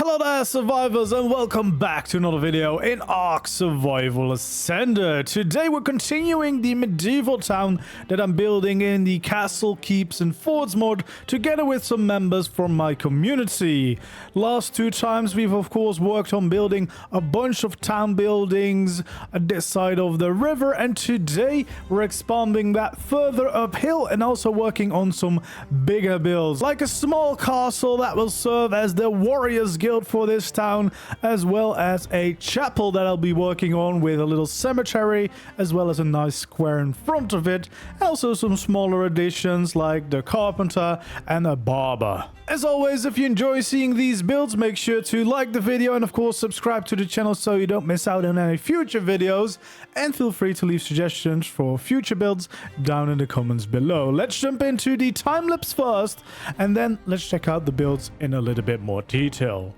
Hello there survivors and welcome back to another video in ARK Survival Ascender. Today we're continuing the medieval town that I'm building in the castle, keeps and forts mod together with some members from my community. Last two times we've of course worked on building a bunch of town buildings at this side of the river, and today we're expanding that further uphill and also working on some bigger builds like a small castle that will serve as the warriors guild for this town, as well as a chapel that I'll be working on with a little cemetery as well as a nice square in front of it. Also some smaller additions like the carpenter and a barber. As always, if you enjoy seeing these builds, make sure to like the video and of course subscribe to the channel so you don't miss out on any future videos, and feel free to leave suggestions for future builds down in the comments below. Let's jump into the time lapse first and then let's check out the builds in a little bit more detail.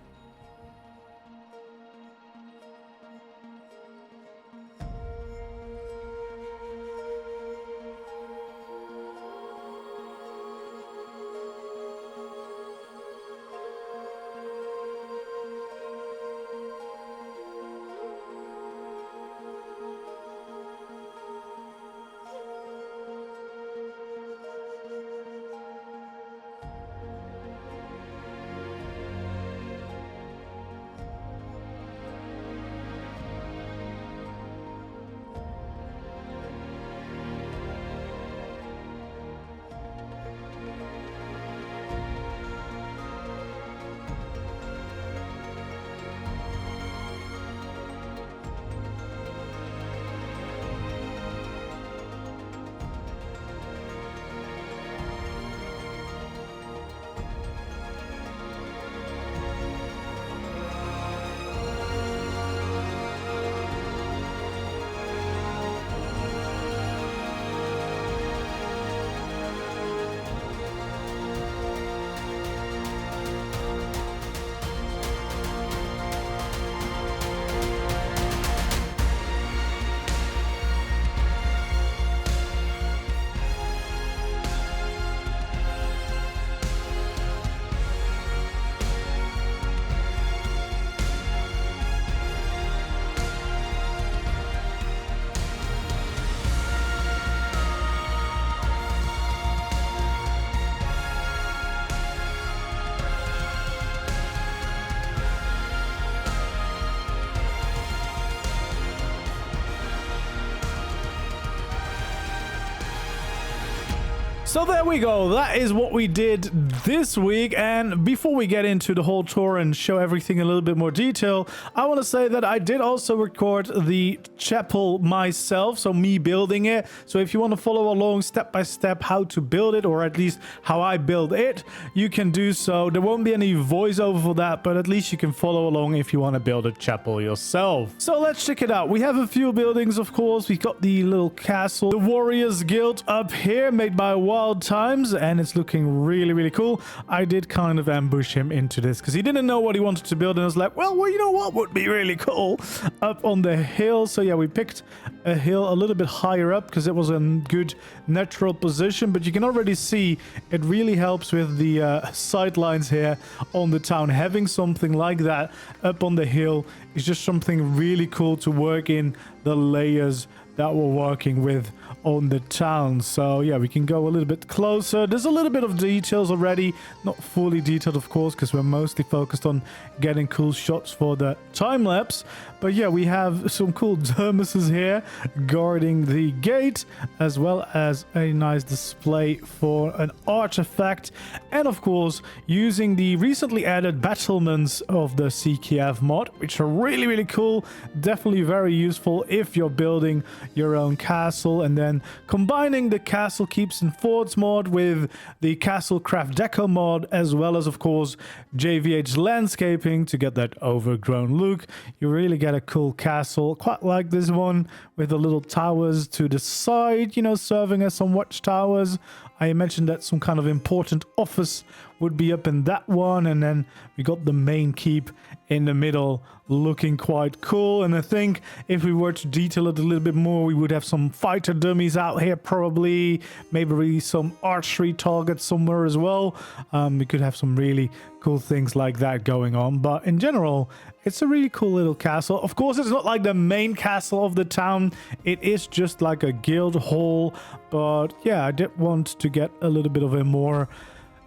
So there we go, that is what we did this week, and before we get into the whole tour and show everything in a little bit more detail, I want to say that I did also record the chapel myself, so me building it. So if you want to follow along step by step how to build it, or at least how I build it, you can do so. There won't be any voiceover for that, but at least you can follow along if you want to build a chapel yourself. So let's check it out. We have a few buildings, of course. We've got the little castle, the Warriors Guild up here, made by Wild Times, and it's looking really cool. I did kind of ambush him into this because he didn't know what he wanted to build, and I was like, well, you know what would be really cool? Up on the hill. So yeah, we picked a hill a little bit higher up because it was a good natural position, but you can already see it really helps with the sight lines here on the town. Having something like that up on the hill is just something really cool to work in the layers that we're working with on the town. So yeah, we can go a little bit closer. There's a little bit of details already, not fully detailed of course, because we're mostly focused on getting cool shots for the time lapse. But yeah, we have some cool dermises here guarding the gate, as well as a nice display for an artifact, and of course using the recently added battlements of the CKF mod, which are really cool. Definitely very useful if you're building your own castle, and then combining the castle keeps and forts mod with the castle craft deco mod, as well as of course JVH landscaping to get that overgrown look. You really get a cool castle, quite like this one with the little towers to the side, you know, serving as some watchtowers. I mentioned that some kind of important office would be up in that one, and then we got the main keep in the middle, looking quite cool. And I think if we were to detail it a little bit more, we would have some fighter dummies out here, probably maybe some archery targets somewhere as well. We could have some really cool things like that going on, but in general, it's a really cool little castle. Of course, it's not like the main castle of the town. It is just like a guild hall, but yeah, I did want to get a little bit of a more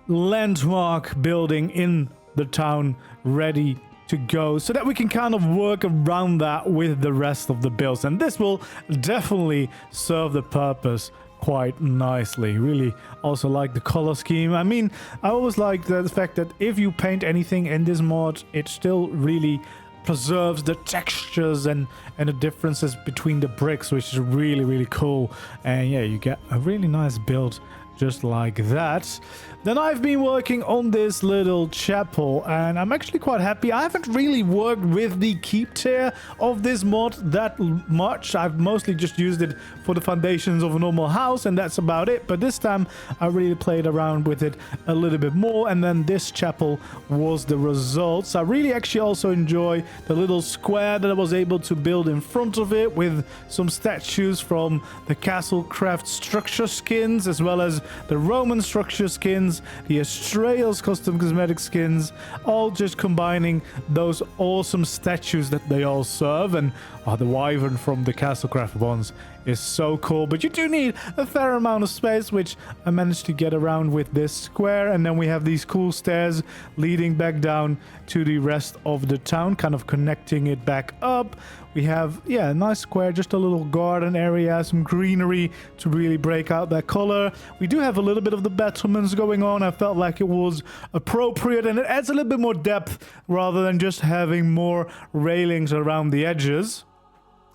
landmark building in the town ready to go, so that we can kind of work around that with the rest of the builds, and this will definitely serve the purpose quite nicely. Really also like the color scheme. I mean, I always like the fact that if you paint anything in this mod, it still really preserves the textures and the differences between the bricks, which is really cool. And yeah, you get a really nice build just like that. Then I've been working on this little chapel, and I'm actually quite happy. I haven't really worked with the keep tier of this mod that much. I've mostly just used it for the foundations of a normal house, and that's about it. But this time I really played around with it a little bit more, and then this chapel was the results. I really actually also enjoy the little square that I was able to build in front of it with some statues from the Castle Craft structure skins, as well as the Roman structure skins, the Astraeus custom cosmetic skins, all just combining those awesome statues that they all serve. And the wyvern from the Castlecraft ones is so cool, but you do need a fair amount of space, which I managed to get around with this square. And then we have these cool stairs leading back down to the rest of the town, kind of connecting it back up. We have, yeah, a nice square, just a little garden area, some greenery to really break out that color. We do have a little bit of the battlements going on. I felt like it was appropriate, and it adds a little bit more depth rather than just having more railings around the edges.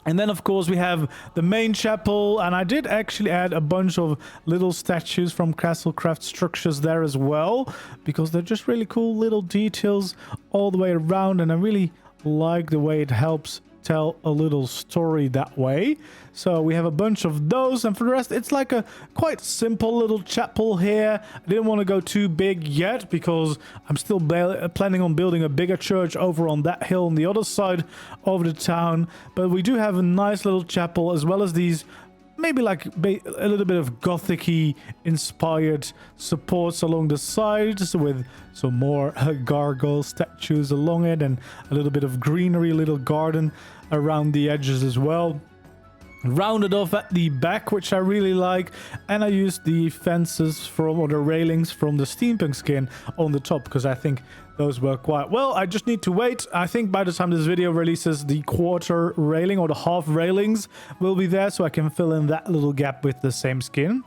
And then, of course, we have the main chapel, and I did actually add a bunch of little statues from Castlecraft structures there as well, because they're just really cool little details all the way around, and I really like the way it helps tell a little story that way. So we have a bunch of those, and for the rest, it's like a quite simple little chapel here. I didn't want to go too big yet because I'm still planning on building a bigger church over on that hill on the other side of the town. But we do have a nice little chapel, as well as these maybe like a little bit of gothic-y inspired supports along the sides, with some more gargoyle statues along it, and a little bit of greenery, little garden around the edges as well. Rounded off at the back, which I really like, and I used the fences from, or the railings from the steampunk skin on the top, because I think those work quite well. I just need to wait. I think by the time this video releases, the quarter railing or the half railings will be there, so I can fill in that little gap with the same skin.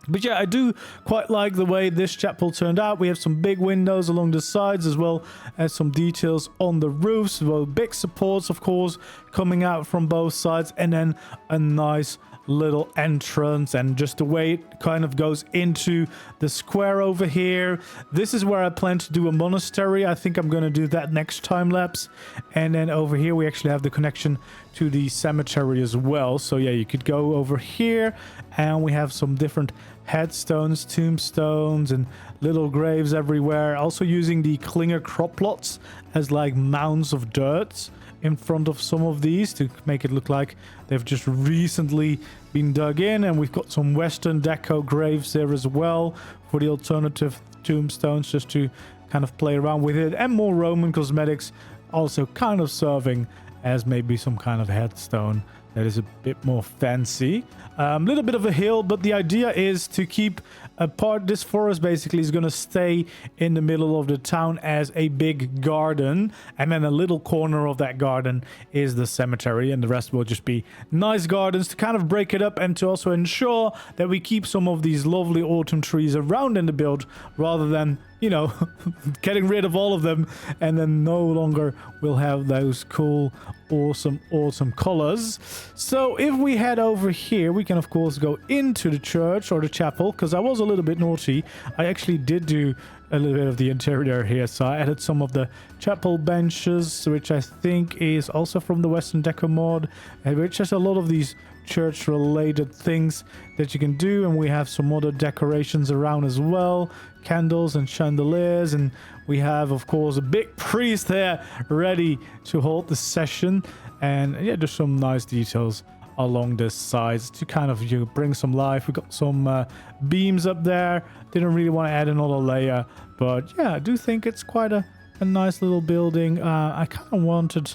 But yeah, I do quite like the way this chapel turned out. We have some big windows along the sides, as well as some details on the roofs. Well, big supports, of course, coming out from both sides, and then a nice little entrance, and just the way it kind of goes into the square over here. This is where I plan to do a monastery. I think I'm going to do that next time lapse. And then over here we actually have the connection to the cemetery as well. So yeah, you could go over here, and we have some different headstones, tombstones, and little graves everywhere. Also using the Klinger crop plots as like mounds of dirt in front of some of these to make it look like they've just recently been dug in. And we've got some Western deco graves there as well for the alternative tombstones, just to kind of play around with it. And more Roman cosmetics also kind of serving as maybe some kind of headstone that is a bit more fancy. Little bit of a hill, but the idea is to keep apart. This forest basically is going to stay in the middle of the town as a big garden, and then a little corner of that garden is the cemetery, and the rest will just be nice gardens to kind of break it up, and to also ensure that we keep some of these lovely autumn trees around in the build, rather than, you know, getting rid of all of them, and then no longer will have those cool, awesome autumn colors. So if we head over here, we can of course go into the church or the chapel, because I was a little bit naughty. I actually did do a little bit of the interior here. So I added some of the chapel benches, which I think is also from the Western Deco mod, which has a lot of these church related things that you can do. And we have some other decorations around as well, candles and chandeliers, and we have of course a big priest there ready to hold the session. And yeah, there's some nice details along this sides to kind of bring some life. We got some beams up there. Didn't really want to add another layer, but yeah, I do think it's quite a nice little building. I kind of wanted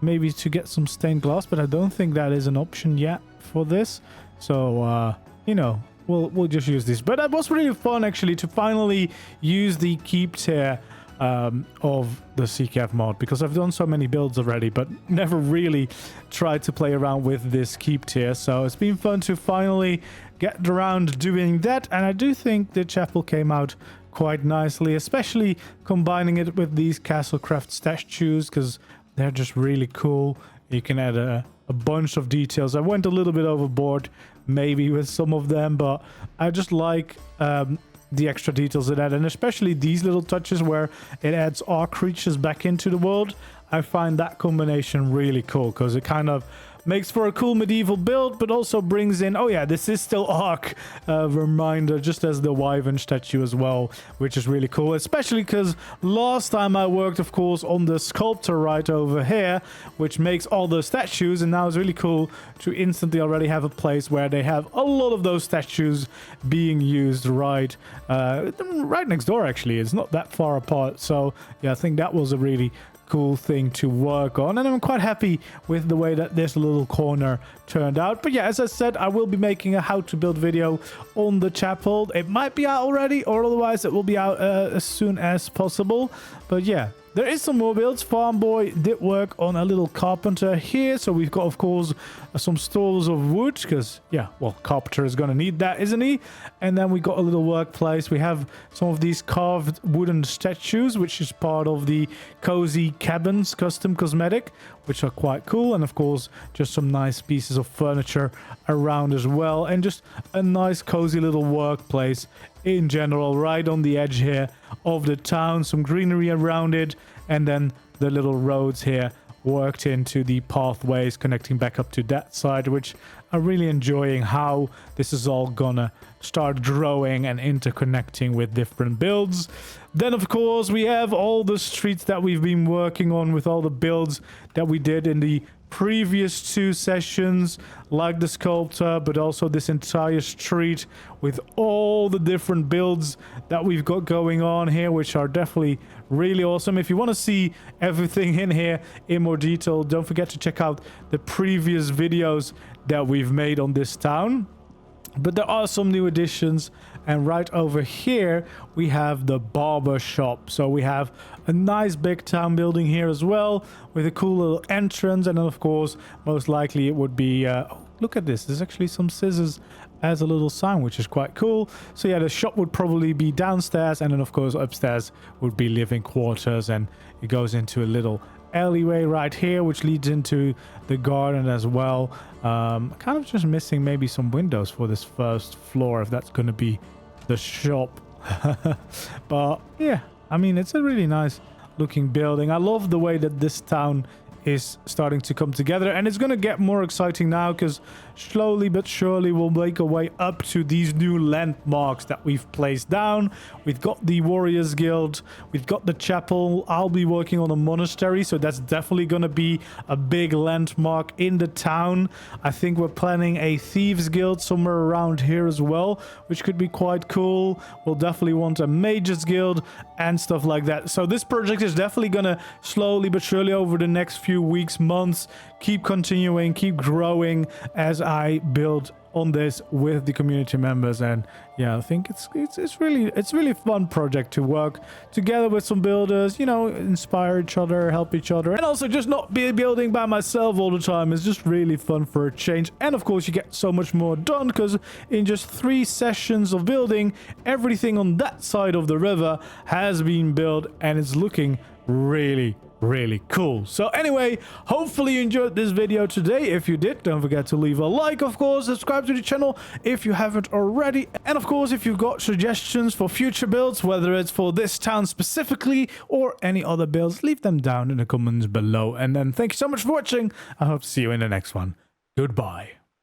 maybe to get some stained glass, but I don't think that is an option yet for this. So you know, we'll just use this. But that was really fun actually to finally use the keep tier of the CCAF mod, because I've done so many builds already but never really tried to play around with this keep tier. So it's been fun to finally get around doing that, and I do think the chapel came out quite nicely, especially combining it with these Castlecraft statues, because they're just really cool. You can add a bunch of details. I went a little bit overboard maybe with some of them, but I just like the extra details it adds, and especially these little touches where it adds ARK creatures back into the world. I find that combination really cool, because it kind of makes for a cool medieval build, but also brings in, oh yeah, this is still ARK reminder, just as the Wyvern statue as well, which is really cool, especially because last time I worked, of course, on the sculptor right over here, which makes all those statues, and now it's really cool to instantly already have a place where they have a lot of those statues being used right next door. Actually, it's not that far apart. So yeah, I think that was a really cool thing to work on, and I'm quite happy with the way that this little corner turned out. But yeah, as I said, I will be making a how to build video on the chapel. It might be out already, or otherwise it will be out as soon as possible. But yeah, there is some more builds. Farm Boy did work on a little carpenter here, so we've got of course some stalls of wood, because yeah, well, carpenter is gonna need that, isn't he? And then we got a little workplace. We have some of these carved wooden statues, which is part of the cozy cabins custom cosmetic, which are quite cool. And of course just some nice pieces of furniture around as well, and just a nice cozy little workplace in general right on the edge here of the town. Some greenery around it, and then the little roads here worked into the pathways connecting back up to that side, which I'm really enjoying how this is all gonna start growing and interconnecting with different builds. Then of course we have all the streets that we've been working on with all the builds that we did in the previous two sessions, like the sculptor, but also this entire street with all the different builds that we've got going on here, which are definitely really awesome. If you want to see everything in here in more detail, don't forget to check out the previous videos that we've made on this town. But there are some new additions, and right over here we have the barber shop. So we have a nice big town building here as well, with a cool little entrance, and then of course most likely it would be oh, look at this, there's actually some scissors as a little sign, which is quite cool. So yeah, the shop would probably be downstairs, and then of course upstairs would be living quarters, and it goes into a little alleyway right here, which leads into the garden as well. Kind of just missing maybe some windows for this first floor, if that's going to be the shop. But yeah, I mean, it's a really nice looking building. I love the way that this town is starting to come together, and it's going to get more exciting now, because slowly but surely we'll make our way up to these new landmarks that we've placed down. We've got the Warriors Guild, we've got the chapel. I'll be working on a monastery, so that's definitely going to be a big landmark in the town. I think we're planning a Thieves Guild somewhere around here as well, which could be quite cool. We'll definitely want a Mages Guild and stuff like that. So this project is definitely going to slowly but surely over the next few weeks, months, keep continuing, keep growing as I build on this with the community members. And yeah, I think it's really fun project to work together with some builders, you know, inspire each other, help each other, and also just not be building by myself all the time. It's just really fun for a change. And of course you get so much more done, because in just 3 sessions of building, everything on that side of the river has been built, and it's looking really really cool. So anyway, hopefully you enjoyed this video today. If you did, don't forget to leave a like, of course, subscribe to the channel if you haven't already, and of course, if you've got suggestions for future builds, whether it's for this town specifically or any other builds, leave them down in the comments below. And then thank you so much for watching. I hope to see you in the next one. Goodbye.